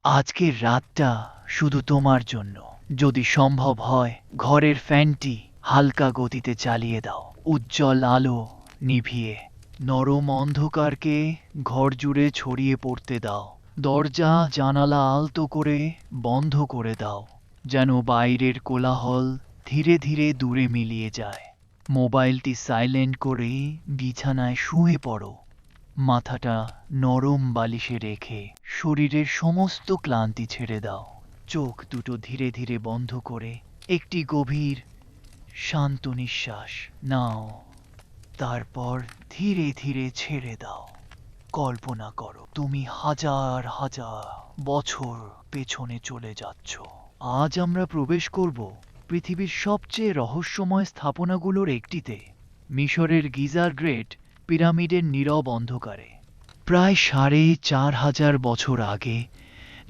আজকের রাতটা শুধু তোমার জন্য। যদি সম্ভব হয় ঘরের ফ্যানটি হালকা গতিতে চালিয়ে দাও, উজ্জ্বল আলো নিভিয়ে নরম অন্ধকারকে ঘর জুড়ে ছড়িয়ে পড়তে দাও। দরজা জানালা আলতো করে বন্ধ করে দাও, যেন বাইরের কোলাহল ধীরে ধীরে দূরে মিলিয়ে যায়। মোবাইলটি সাইলেন্ট করে বিছানায় শুয়ে পড়ো, মাথাটা নরম বালিশে রেখে শরীরের সমস্ত ক্লান্তি ছেড়ে দাও। চোখ দুটো ধীরে ধীরে বন্ধ করে একটি গভীর শান্ত নিঃশ্বাস নাও, তারপর ধীরে ধীরে ছেড়ে দাও। কল্পনা করো তুমি হাজার হাজার বছর পেছনে চলে যাচ্ছ। আজ আমরা প্রবেশ করব পৃথিবীর সবচেয়ে রহস্যময় স্থাপনাগুলোর একটিতে, মিশরের গিজার গ্রেট পিরামিডের নীরব অন্ধকারে। প্রায় ৪,৫০০ বছর আগে,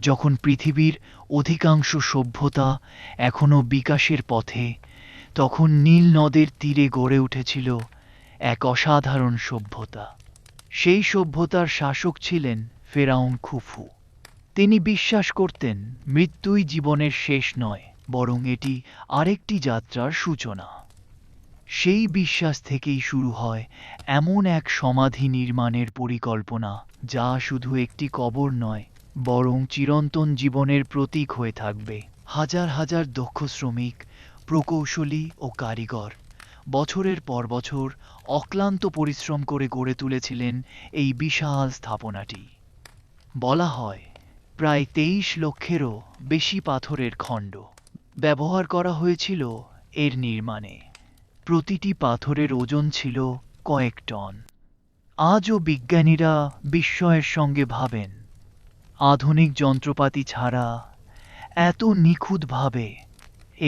যখন পৃথিবীর অধিকাংশ সভ্যতা এখনো বিকাশের পথে, তখন নীল নদের তীরে গড়ে উঠেছিল এক অসাধারণ সভ্যতা। সেই সভ্যতার শাসক ছিলেন ফেরাউন খুফু। তিনি বিশ্বাস করতেন মৃত্যুই জীবনের শেষ নয়, বরং এটি আরেকটি যাত্রার সূচনা। সেই বিশ্বাস থেকেই শুরু হয় এমন এক সমাধি নির্মাণের পরিকল্পনা, যা শুধু একটি কবর নয়, বরং চিরন্তন জীবনের প্রতীক হয়ে থাকবে। হাজার হাজার দক্ষ শ্রমিক, প্রকৌশলী ও কারিগর বছরের পর বছর অক্লান্ত পরিশ্রম করে গড়ে তুলেছিলেন এই বিশাল স্থাপনাটি। বলা হয় প্রায় ২৩ লক্ষেরও বেশি পাথরের খণ্ড ব্যবহার করা হয়েছিল এর নির্মাণে। প্রতিটি পাথরের ওজন ছিল কয়েক টন। আজও বিজ্ঞানীরা বিস্ময়ের সঙ্গে ভাবেন, আধুনিক যন্ত্রপাতি ছাড়া এত নিখুঁতভাবে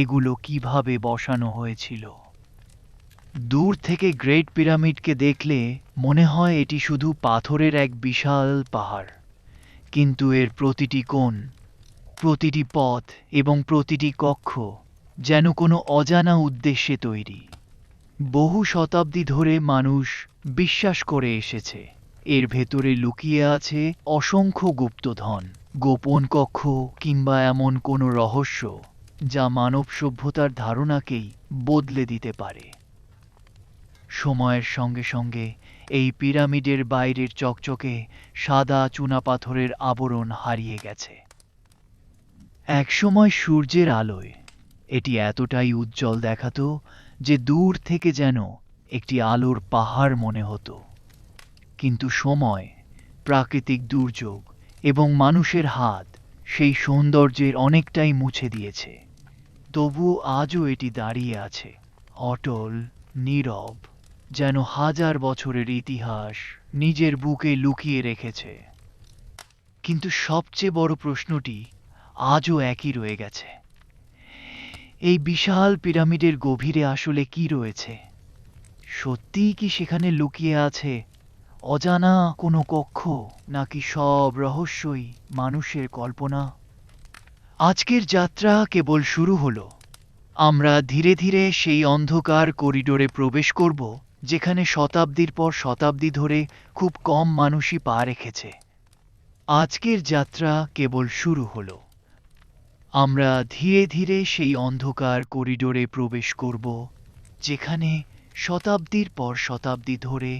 এগুলো কিভাবে বসানো হয়েছিল। দূর থেকে গ্রেট পিরামিডকে দেখলে মনে হয় এটি শুধু পাথরের এক বিশাল পাহাড়, কিন্তু এর প্রতিটি কোণ, প্রতিটি পথ এবং প্রতিটি কক্ষ যেন কোনো অজানা উদ্দেশ্যে তৈরি। বহু শতাব্দী ধরে মানুষ বিশ্বাস করে এসেছে এর ভেতরে লুকিয়ে আছে অসংখ্য গুপ্তধন, গোপন কক্ষ কিংবা এমন কোনো রহস্য যা মানব সভ্যতার ধারণাকেই বদলে দিতে পারে। সময়ের সঙ্গে সঙ্গে এই পিরামিডের বাইরের চকচকে সাদা চুনাপাথরের আবরণ হারিয়ে গেছে। একসময় সূর্যের আলোয় এটি এতটাই উজ্জ্বল দেখাতো যে দূর থেকে যেন একটি আলোর পাহাড় মনে হতো। কিন্তু সময়, প্রাকৃতিক দুর্যোগ এবং মানুষের হাত সেই সৌন্দর্যের অনেকটাই মুছে দিয়েছে। তবুও আজও এটি দাঁড়িয়ে আছে, অটল, নীরব, যেন হাজার বছরের ইতিহাস নিজের বুকে লুকিয়ে রেখেছে। কিন্তু সবচেয়ে বড় প্রশ্নটি আজও একই রয়ে গেছে, এই বিশাল পিরামিডের গভীরে আসলে কি রয়েছে? সত্যিই কি সেখানে লুকিয়ে আছে অজানা কোনো কক্ষ, নাকি সব রহস্যই মানুষের কল্পনা? আজকের যাত্রা কেবল শুরু হলো। আমরা ধীরে ধীরে সেই অন্ধকার করিডোরে প্রবেশ করব, যেখানে শতাব্দীর পর শতাব্দী ধরে খুব কম মানুষই পা রেখেছে। আজকের যাত্রা কেবল শুরু হলো। আমরা ধীরে ধীরে সেই অন্ধকার করিডোরে প্রবেশ করব, যেখানে শতাব্দীর পর শতাব্দী ধরে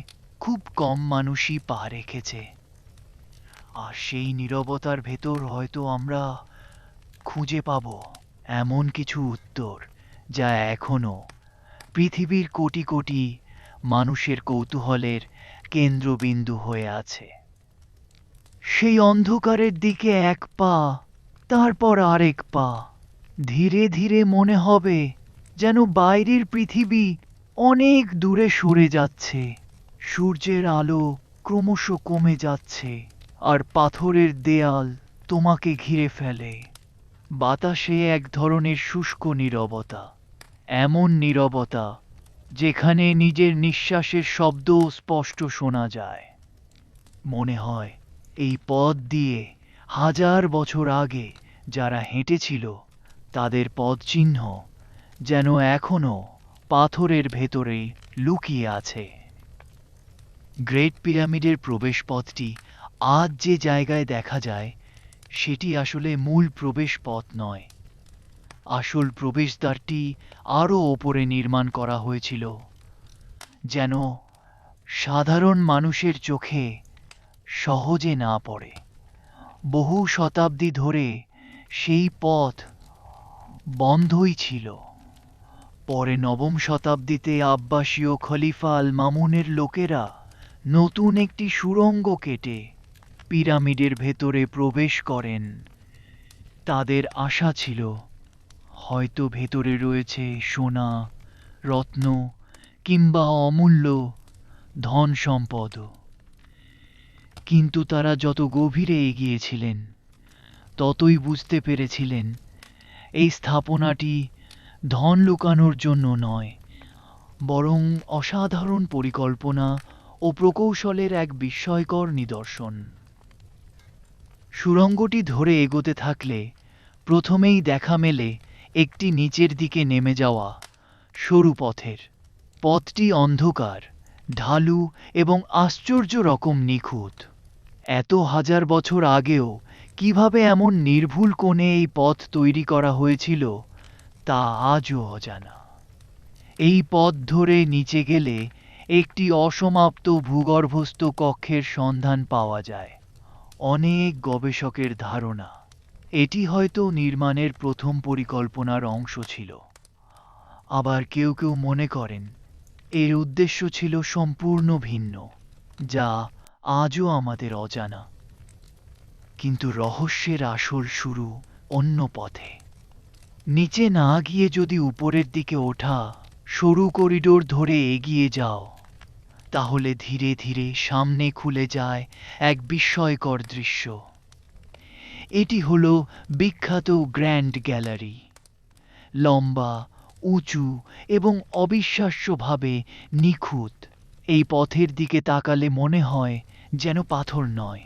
খুব কম মানুষই পা রেখেছে। আর সেই নীরবতার ভেতর হয়তো আমরা খুঁজে পাব এমন কিছু উত্তর, যা এখনো পৃথিবীর কোটি কোটি মানুষের কৌতূহলের কেন্দ্রবিন্দু হয়ে আছে। সেই অন্ধকারের দিকে এক পা, তারপর আরেক পা। ধীরে ধীরে মনে হবে যেন বাইরের পৃথিবী অনেক দূরে সরে যাচ্ছে। সূর্যের আলো ক্রমশ কমে যাচ্ছে, আর পাথরের দেয়াল তোমাকে ঘিরে ফেলে। বাতাসে এক ধরনের শুষ্ক নীরবতা, এমন নীরবতা যেখানে নিজের নিঃশ্বাসের শব্দ স্পষ্ট শোনা যায়। মনে হয় এই পথ দিয়ে হাজার বছর আগে যারা হেঁটেছিল তাদের পদচিহ্ন যেন এখনো পাথরের ভেতরেই লুকিয়ে আছে। গ্রেট পিরামিডের প্রবেশপথটি আজ যে জায়গায় দেখা যায়, সেটি আসলে মূল প্রবেশ পথ নয়। আসল প্রবেশদ্বারটি আরও ওপরে নির্মাণ করা হয়েছিল, যেন সাধারণ মানুষের চোখে সহজে না পড়ে। বহু শতাব্দী ধরে সেই পথ বন্ধই ছিল। পরে নবম শতাব্দীতে আব্বাসীয় খলিফা আল মামুনের লোকেরা নতুন একটি সুড়ঙ্গ কেটে পিরামিডের ভেতরে প্রবেশ করেন। তাদের আশা ছিল হয়তো ভেতরে রয়েছে সোনা, রত্ন কিংবা অমূল্য ধন সম্পদ। কিন্তু তারা যত গভীরে এগিয়েছিলেন ততই বুঝতে পেরেছিলেন এই স্থাপনাটি ধন লুকানোর জন্য নয়, বরং অসাধারণ পরিকল্পনা ও প্রকৌশলের এক বিস্ময়কর নিদর্শন। সুড়ঙ্গটি ধরে এগোতে থাকলে প্রথমেই দেখা মেলে একটি নিচের দিকে নেমে যাওয়া সরু পথের। পথটি অন্ধকার, ঢালু এবং আশ্চর্য রকম নিখুঁত। এত হাজার বছর আগেও কিভাবে এমন নির্ভুল কোণে এই পথ তৈরি করা হয়েছিল তা আজও অজানা। এই পথ ধরে নিচে গেলে একটি অসমাপ্ত ভূগর্ভস্থ কক্ষের সন্ধান পাওয়া যায়। অনেক গবেষকের ধারণা এটি হয়তো নির্মাণের প্রথম পরিকল্পনার অংশ ছিল। আবার কেউ কেউ মনে করেন এর উদ্দেশ্য ছিল সম্পূর্ণ ভিন্ন, যা আজও আমাদের অজানা। কিন্তু রহস্যের আসল শুরু অন্য পথে। নিচে না গিয়ে যদি উপরের দিকে ওঠা সরু করিডোর ধরে এগিয়ে যাও, তাহলে ধীরে ধীরে সামনে খুলে যায় এক বিস্ময়কর দৃশ্য। এটি হলো বিখ্যাত গ্র্যান্ড গ্যালারি। লম্বা, উঁচু এবং অবিশ্বাস্যভাবে নিখুঁত। এই পথের দিকে তাকালে মনে হয় যেন পাথর নয়,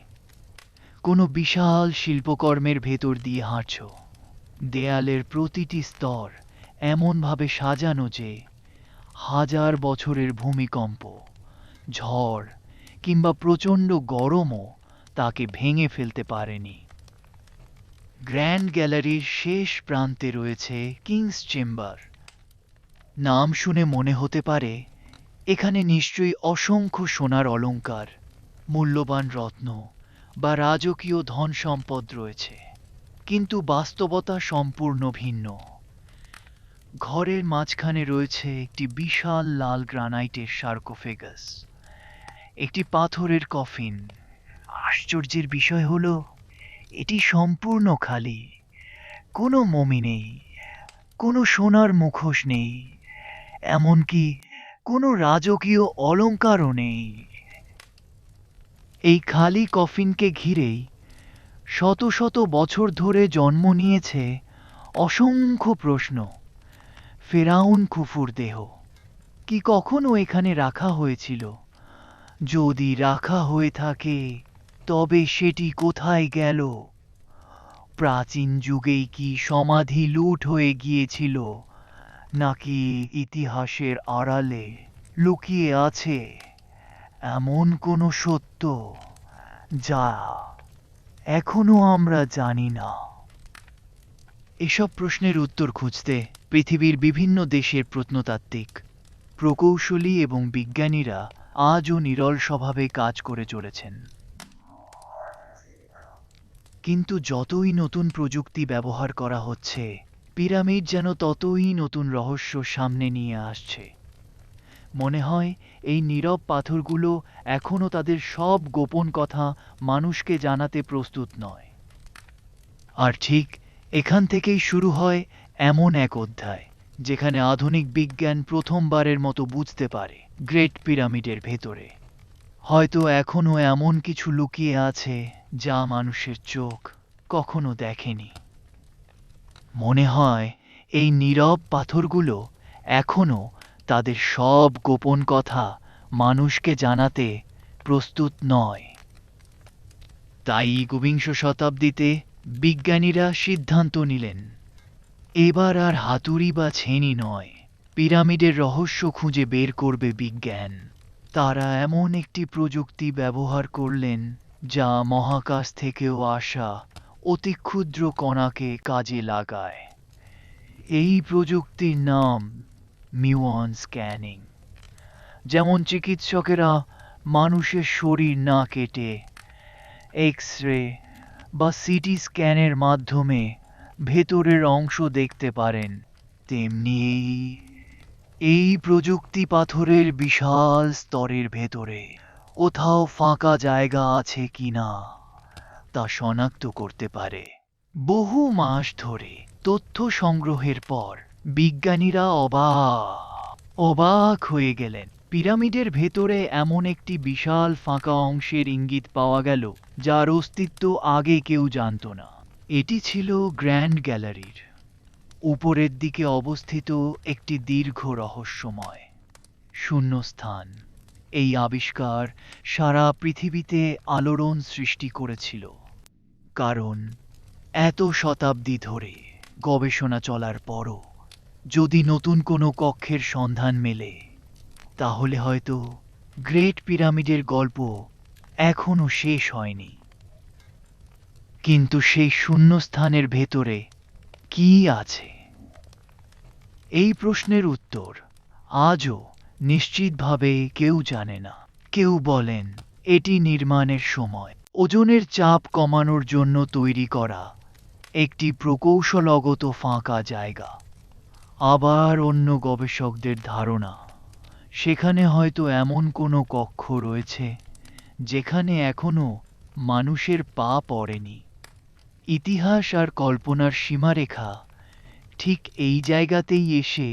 কোনো বিশাল শিল্পকর্মের ভেতর দিয়ে হাঁটছ। দেয়ালের প্রতিটি স্তর এমনভাবে সাজানো যে হাজার বছরের ভূমিকম্প, ঝড় কিংবা প্রচণ্ড গরমও তাকে ভেঙে ফেলতে পারেনি। গ্র্যান্ড গ্যালারির শেষ প্রান্তে রয়েছে কিংস চেম্বার। নাম শুনে মনে হতে পারে এখানে নিশ্চয়ই অসংখ্য সোনার অলংকার, মূল্যবান রত্ন বা রাজকীয় ধন সম্পদ রয়েছে। কিন্তু বাস্তবতা সম্পূর্ণ ভিন্ন। ঘরের মাঝখানে রয়েছে একটি বিশাল লাল গ্রানাইটের সার্কোফেগাস, একটি পাথরের কফিন। আশ্চর্যের বিষয় হলো এটি সম্পূর্ণ খালি। কোনো মমি নেই, কোনো সোনার মুখোশ নেই, এমনকি কোনো রাজকীয় অলংকারও নেই। এই খালি কফিনকে ঘিরেই শত শত বছর ধরে জন্ম নিয়েছে অসংখ্য প্রশ্ন। ফেরাউন খুফুর দেহ কি কখনো এখানে রাখা হয়েছিল? যদি রাখা হয়ে থাকে তবে সেটি কোথায় গেল? প্রাচীন যুগেই কি সমাধি লুট হয়ে গিয়েছিল, নাকি ইতিহাসের আড়ালে লুকিয়ে আছে এমন কোনো সত্য যা এখনো আমরা জানি না? এসব প্রশ্নের উত্তর খুঁজতে পৃথিবীর বিভিন্ন দেশের প্রত্নতাত্ত্বিক, প্রকৌশলী এবং বিজ্ঞানীরা আজও নিরল স্বভাবে কাজ করে চলেছেন। কিন্তু যতই নতুন প্রযুক্তি ব্যবহার করা হচ্ছে, পিরামিড যেন ততই নতুন রহস্য সামনে নিয়ে আসছে। মনে হয় এই নীরব পাথরগুলো এখনো তাদের সব গোপন কথা মানুষকে জানাতে প্রস্তুত নয়। আর ঠিক এখান থেকেই শুরু হয় এমন এক অধ্যায় যেখানে আধুনিক বিজ্ঞান প্রথমবারের মতো বুঝতে পারে গ্রেট পিরামিডের ভেতরে হয়তো এখনো এমন কিছু লুকিয়ে আছে যা মানুষের চোখ কখনো দেখেনি। মনে হয় এই নীরব পাথরগুলো এখনো তাদের সব গোপন কথা মানুষকে জানাতে প্রস্তুত নয়। তাই একবিংশ শতাব্দীতে বিজ্ঞানীরা সিদ্ধান্ত নিলেন, এবার আর হাতুড়ি বা ছেনি নয়, পিরামিডের রহস্য খুঁজে বের করবে বিজ্ঞান। তারা এমন একটি প্রযুক্তি ব্যবহার করলেন যা মহাকাশ থেকেও আসা অতি ক্ষুদ্র কণাকে কাজে লাগায়। এই প্রযুক্তির নাম মিউন স্ক্যানিং। যেমন চিকিৎসকেরা মানুষের শরীর না কেটে এক্স রে বা সিটি স্ক্যানের মাধ্যমে ভেতরের অংশ দেখতে পারেন, তেমনি এই প্রযুক্তি পাথরের বিশাল স্তরের ভেতরে কোথাও ফাঁকা জায়গা আছে কিনা তা শনাক্ত করতে পারে। বহু মাস ধরে তথ্য সংগ্রহের পর বিজ্ঞানীরা অবাক হয়ে গেলেন। পিরামিডের ভেতরে এমন একটি বিশাল ফাঁকা অংশের ইঙ্গিত পাওয়া গেল যার অস্তিত্ব আগে কেউ জানত না। এটি ছিল গ্র্যান্ড গ্যালারির উপরের দিকে অবস্থিত একটি দীর্ঘ রহস্যময় শূন্যস্থান। এই আবিষ্কার সারা পৃথিবীতে আলোড়ন সৃষ্টি করেছিল, কারণ এত শতাব্দী ধরে গবেষণা চলার পরও যদি নতুন কোনো কক্ষের সন্ধান মেলে, তাহলে হয়তো গ্রেট পিরামিডের গল্প এখনো শেষ হয়নি। কিন্তু সেই শূন্যস্থানের ভেতরে কি আছে? এই প্রশ্নের উত্তর আজও নিশ্চিতভাবে কেউ জানে না। কেউ বলেন এটি নির্মাণের সময় ওজনের চাপ কমানোর জন্য তৈরি করা একটি প্রকৌশলগত ফাঁকা জায়গা। আবার অন্য গবেষকদের ধারণা সেখানে হয়তো এমন কোনো কক্ষ রয়েছে যেখানে এখনো মানুষের পা পড়েনি। ইতিহাস আর কল্পনার সীমারেখা ঠিক এই জায়গাতেই এসে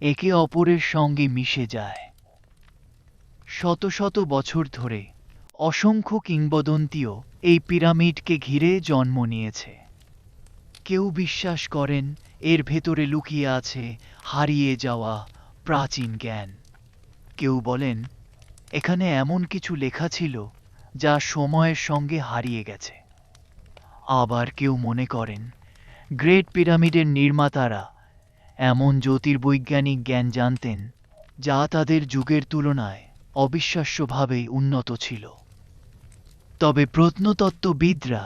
একে অপরের সঙ্গে মিশে যায়। শত শত বছর ধরে অসংখ্য কিংবদন্তিও এই পিরামিডকে ঘিরে জন্ম নিয়েছে। কেউ বিশ্বাস করেন এর ভেতরে লুকিয়ে আছে হারিয়ে যাওয়া প্রাচীন জ্ঞান। কেউ বলেন এখানে এমন কিছু লেখা ছিল যা সময়ের সঙ্গে হারিয়ে গেছে। আবার কেউ মনে করেন গ্রেট পিরামিডের নির্মাতারা এমন জ্যোতির্বৈজ্ঞানিক জ্ঞান জানতেন যা তাদের যুগের তুলনায় অবিশ্বাস্যভাবে উন্নত ছিল। তবে প্রত্নতত্ত্ববিদরা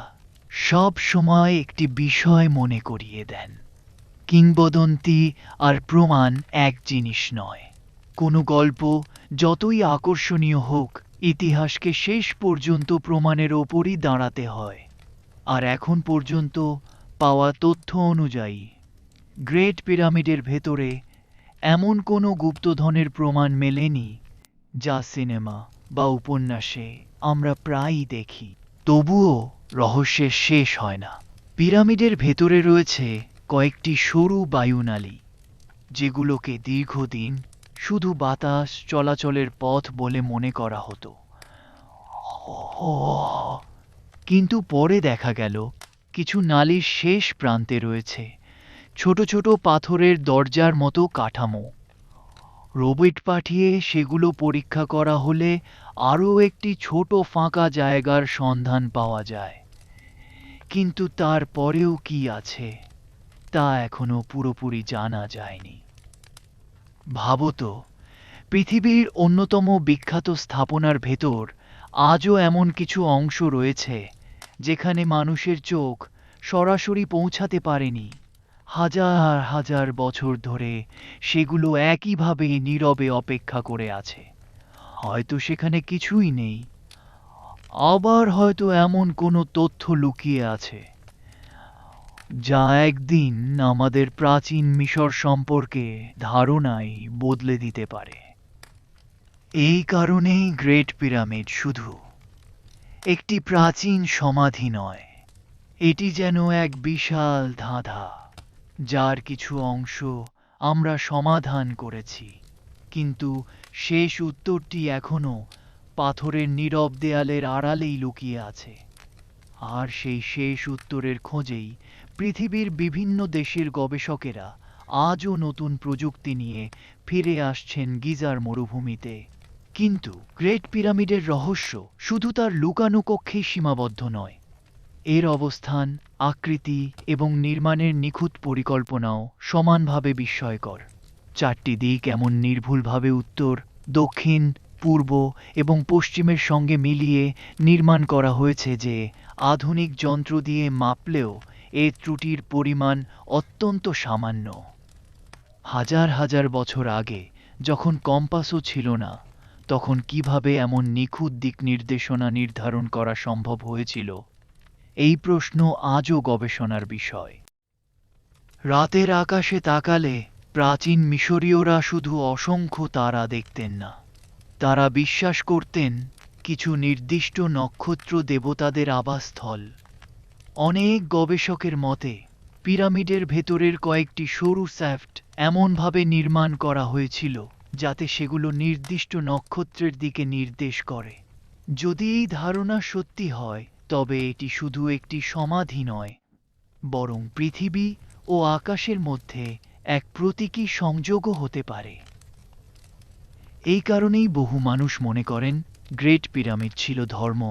সব সময় একটি বিষয় মনে করিয়ে দেন, কিংবদন্তি আর প্রমাণ এক জিনিস নয়। কোনো গল্প যতই আকর্ষণীয় হোক, ইতিহাসকে শেষ পর্যন্ত প্রমাণের ওপরই দাঁড়াতে হয়। আর এখন পর্যন্ত পাওয়া তথ্য অনুযায়ী গ্রেট পিরামিডের ভেতরে এমন কোনো গুপ্তধনের প্রমাণ মেলেনি যা সিনেমা বা উপন্যাসে আমরা প্রায়ই দেখি। তবুও রহস্যের শেষ হয় না। পিরামিডের ভেতরে রয়েছে কয়েকটি সরু বায়ুনালী, যেগুলোকে দীর্ঘদিন শুধু বাতাস চলাচলের পথ বলে মনে করা হতো। কিন্তু পরে দেখা গেল কিছু নালীর শেষ প্রান্তে রয়েছে ছোট ছোট পাথরের দরজার মতো কাঠামো। রোবট পাঠিয়ে সেগুলো পরীক্ষা করা হলে আরও একটি ছোট ফাঁকা জায়গার সন্ধান পাওয়া যায়। কিন্তু তারপরেও কি আছে তা এখনো পুরোপুরি জানা যায়নি। ভাবত, পৃথিবীর অন্যতম বিখ্যাত স্থাপনার ভেতর আজও এমন কিছু অংশ রয়েছে যেখানে মানুষের চোখ সরাসরি পৌঁছাতে পারেনি। হাজার হাজার বছর ধরে সেগুলো একইভাবে নীরবে অপেক্ষা করে আছে। হয়তো সেখানে কিছুই নেই, আবার হয়তো এমন কোনো তথ্য লুকিয়ে আছে যা একদিন আমাদের প্রাচীন মিশর সম্পর্কে ধারণাই বদলে দিতে পারে। এই কারণেই গ্রেট পিরামিড শুধু একটি প্রাচীন সমাধি নয়, এটি যেন এক বিশাল ধাঁধা, যার কিছু অংশ আমরা সমাধান করেছি, কিন্তু শেষ উত্তরটি এখনো পাথরের নীরব দেয়ালের আড়ালেই লুকিয়ে আছে। আর সেই শেষ উত্তরের খোঁজেই পৃথিবীর বিভিন্ন দেশের গবেষকেরা আজও নতুন প্রযুক্তি নিয়ে ফিরে আসছেন গিজার মরুভূমিতে। কিন্তু গ্রেট পিরামিডের রহস্য শুধু তার লুকানো কক্ষেই সীমাবদ্ধ নয়। এর অবস্থান, আকৃতি এবং নির্মাণের নিখুঁত পরিকল্পনাও সমানভাবে বিস্ময়কর। চারটি দিক এমন নির্ভুলভাবে উত্তর, দক্ষিণ, পূর্ব এবং পশ্চিমের সঙ্গে মিলিয়ে নির্মাণ করা হয়েছে যে আধুনিক যন্ত্র দিয়ে মাপলেও এর ত্রুটির পরিমাণ অত্যন্ত সামান্য। হাজার হাজার বছর আগে যখন কম্পাসও ছিল না, তখন কিভাবে এমন নিখুঁত দিক নির্দেশনা নির্ধারণ করা সম্ভব হয়েছিল, এই প্রশ্ন আজও গবেষণার বিষয়। রাতের আকাশে তাকালে প্রাচীন মিশরীয়রা শুধু অসংখ্য তারা দেখতেন না, তারা বিশ্বাস করতেন কিছু নির্দিষ্ট নক্ষত্র দেবতাদের আবাসস্থল। অনেক গবেষকের মতে পিরামিডের ভেতরের কয়েকটি সরু শ্যাফট এমনভাবে নির্মাণ করা হয়েছিল যাতে সেগুলো নির্দিষ্ট নক্ষত্রের দিকে নির্দেশ করে। যদি এই ধারণা সত্যি হয়, তবে এটি শুধু একটি সমাধি নয়, বরং পৃথিবী ও আকাশের মধ্যে এক প্রতীকী সংযোগও হতে পারে। এই কারণেই বহু মানুষ মনে করেন গ্রেট পিরামিড ছিল ধর্ম,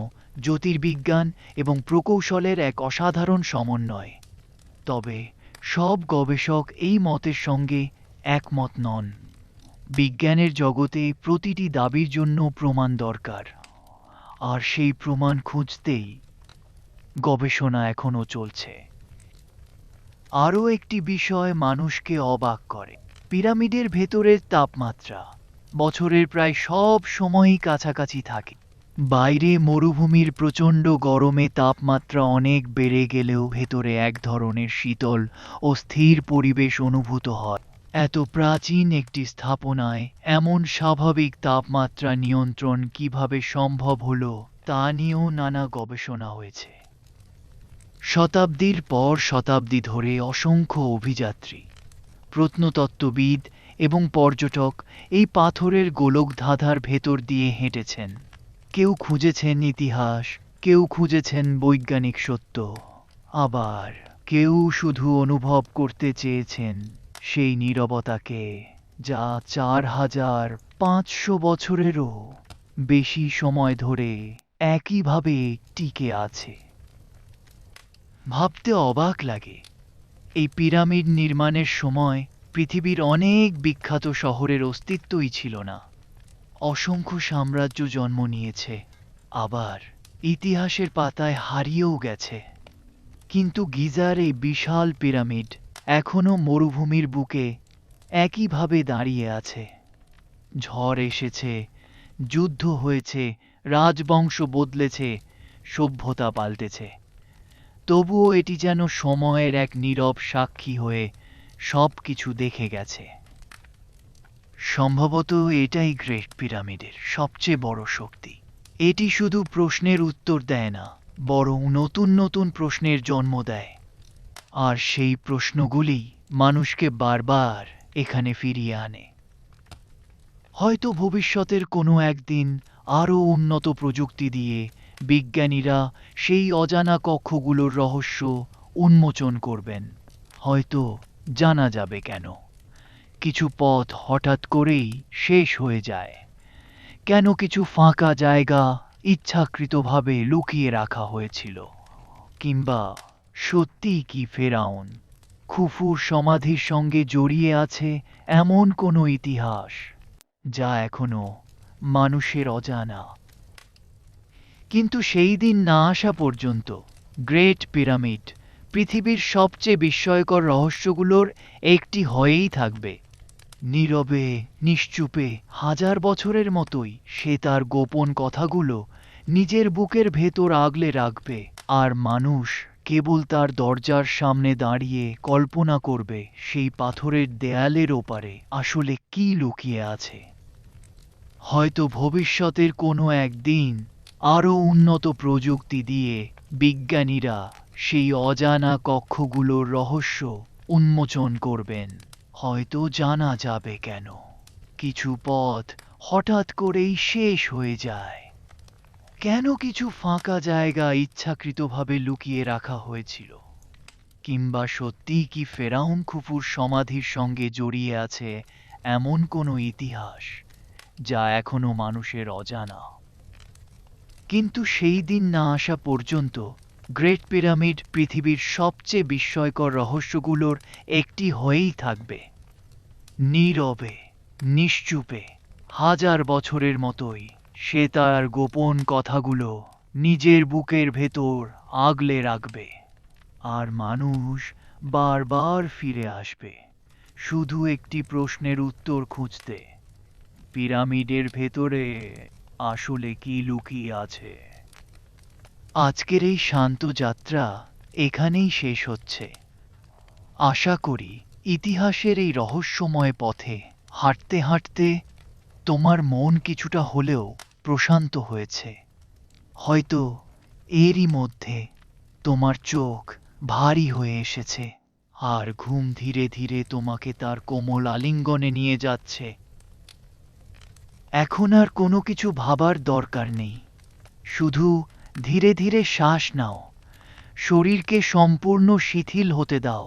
জ্যোতির্বিজ্ঞান এবং প্রকৌশলের এক অসাধারণ সমন্বয়। তবে সব গবেষক এই মতের সঙ্গে একমত নন। বিজ্ঞানের জগতে প্রতিটি দাবির জন্য প্রমাণ দরকার, আর সেই প্রমাণ খুঁজতেই গবেষণা এখনও চলছে। আরও একটি বিষয় মানুষকে অবাক করে, পিরামিডের ভেতরের তাপমাত্রা বছরের প্রায় সব সময়ই কাছাকাছি থাকে। বাইরে মরুভূমির প্রচণ্ড গরমে তাপমাত্রা অনেক বেড়ে গেলেও ভেতরে এক ধরনের শীতল ও স্থির পরিবেশ অনুভূত হয়। এত প্রাচীন একটি স্থাপনায় এমন স্বাভাবিক তাপমাত্রা নিয়ন্ত্রণ কিভাবে সম্ভব হলো, তা নিয়েও নানা গবেষণা হয়েছে। শতাব্দীর পর শতাব্দী ধরে অসংখ্য অভিযাত্রী, প্রত্নতত্ত্ববিদ এবং পর্যটক এই পাথরের গোলকধাঁধার ভেতর দিয়ে হেঁটেছেন। কেউ খুঁজেছেন ইতিহাস, কেউ খুঁজেছেন বৈজ্ঞানিক সত্য, আবার কেউ শুধু অনুভব করতে চেয়েছেন সেই নীরবতাকে, যা 4500 বছরেরও বেশি সময় ধরে একইভাবে টিকে আছে। ভাবতে অবাক লাগে, এই পিরামিড নির্মাণের সময় পৃথিবীর অনেক বিখ্যাত শহরের অস্তিত্বই ছিল না। অসংখ্য সাম্রাজ্য জন্ম নিয়েছে, আবার ইতিহাসের পাতায় হারিয়েও গেছে। কিন্তু গিজার এই বিশাল পিরামিড এখনো মরুভূমির বুকে একইভাবে দাঁড়িয়ে আছে। ঝড় এসেছে, যুদ্ধ হয়েছে, রাজবংশ বদলেছে, সভ্যতা পাল্টেছে, তবুও এটি যেন সময়ের এক নীরব সাক্ষী হয়ে সব কিছু দেখে গেছে। সম্ভবত এটাই গ্রেট পিরামিডের সবচেয়ে বড় শক্তি। এটি শুধু প্রশ্নের উত্তর দেয় না, বরং নতুন নতুন প্রশ্নের জন্ম দেয়। আর সেই প্রশ্নগুলি মানুষকে বারবার এখানে ফিরিয়ে আনে। হয়তো ভবিষ্যতের কোনো একদিন আরও উন্নত প্রযুক্তি দিয়ে বিজ্ঞানীরা সেই অজানা কক্ষগুলোর রহস্য উন্মোচন করবেন। হয়তো জানা যাবে কেন কিছু পথ হঠাৎ করেই শেষ হয়ে যায়, কেন কিছু ফাঁকা জায়গা ইচ্ছাকৃতভাবে লুকিয়ে রাখা হয়েছিল, কিংবা সত্যিই কি ফেরাউন খুফুর সমাধির সঙ্গে জড়িয়ে আছে এমন কোনো ইতিহাস যা এখনো মানুষের অজানা। কিন্তু সেই দিন না আসা পর্যন্ত গ্রেট পিরামিড পৃথিবীর সবচেয়ে বিস্ময়কর রহস্যগুলোর একটি হয়েই থাকবে। নীরবে, নিশ্চুপে, হাজার বছরের মতোই সে তার গোপন কথাগুলো নিজের বুকের ভেতর আগলে রাখবে, আর মানুষ কেবল তার দরজার সামনে দাঁড়িয়ে কল্পনা করবে সেই পাথরের দেয়ালের ওপারে আসলে কি লুকিয়ে আছে। হয়তো ভবিষ্যতের কোনো একদিন আরও উন্নত প্রযুক্তি দিয়ে বিজ্ঞানীরা সেই অজানা কক্ষগুলোর রহস্য উন্মোচন করবেন। হয়তো জানা যাবে কেন কিছু পথ হঠাৎ করেই শেষ হয়ে যায়, কেন কিছু ফাঁকা জায়গা ইচ্ছাকৃতভাবে লুকিয়ে রাখা হয়েছিল, কিংবা সত্যিই কি ফেরাউন খুফুর সমাধির সঙ্গে জড়িয়ে আছে এমন কোনো ইতিহাস যা এখনো মানুষের অজানা। কিন্তু সেই দিন না আসা পর্যন্ত গ্রেট পিরামিড পৃথিবীর সবচেয়ে বিস্ময়কর রহস্যগুলোর একটি হয়েই থাকবে। নীরবে, নিশ্চুপে, হাজার বছরের মতোই সে তার গোপন কথাগুলো নিজের বুকের ভেতর আগলে রাখবে, আর মানুষ বারবার ফিরে আসবে শুধু একটি প্রশ্নের উত্তর খুঁজতে: পিরামিডের ভেতরে আসলে কি লুকিয়ে আছে? আজকের এই শান্ত যাত্রা এখানেই শেষ হচ্ছে। আশা করি ইতিহাসের এই রহস্যময় পথে হাঁটতে হাঁটতে তোমার মন কিছুটা হলেও প্রশান্ত হয়েছে। হয়তো এরই মধ্যে তোমার চোখ ভারী হয়ে এসেছে, আর ঘুম ধীরে ধীরে তোমাকে তার কোমল আলিঙ্গনে নিয়ে যাচ্ছে। এখন আর কোনো কিছু ভাবার দরকার নেই, শুধু ধীরে ধীরে শ্বাস নাও, শরীরকে সম্পূর্ণ শিথিল হতে দাও,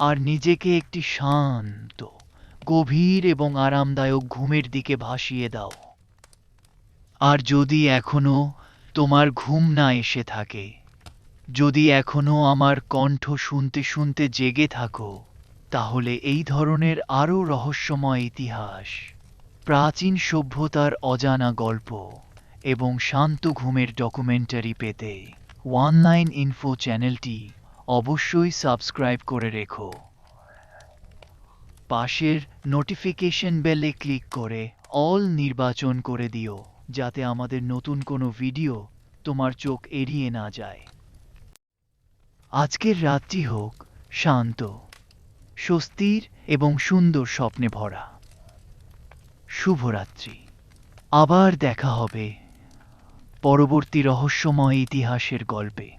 আর নিজেকে একটি শান্ত, গভীর এবং আরামদায়ক ঘুমের দিকে ভাসিয়ে দাও। আর যদি এখনো তোমার ঘুম না এসে থাকে, যদি এখনো আমার কণ্ঠ শুনতে শুনতে জেগে থাকো, তাহলে এই ধরনের আরও রহস্যময় ইতিহাস, প্রাচীন সভ্যতার অজানা গল্প এবং শান্ত ঘুমের ডকুমেন্টারি পেতে ওয়ান নাইন ইনফো চ্যানেলটি অবশ্যই সাবস্ক্রাইব করে রেখো। পাশের নোটিফিকেশন বেলে ক্লিক করে অল নির্বাচন করে দিও, যাতে আমাদের নতুন কোনো ভিডিও তোমার চোখ এড়িয়ে না যায়। আজকের রাতটি হোক শান্ত, স্বস্তির এবং সুন্দর স্বপ্নে ভরা। শুভরাত্রি। আবার দেখা হবে পরবর্তী রহস্যময় ইতিহাসের গল্পে।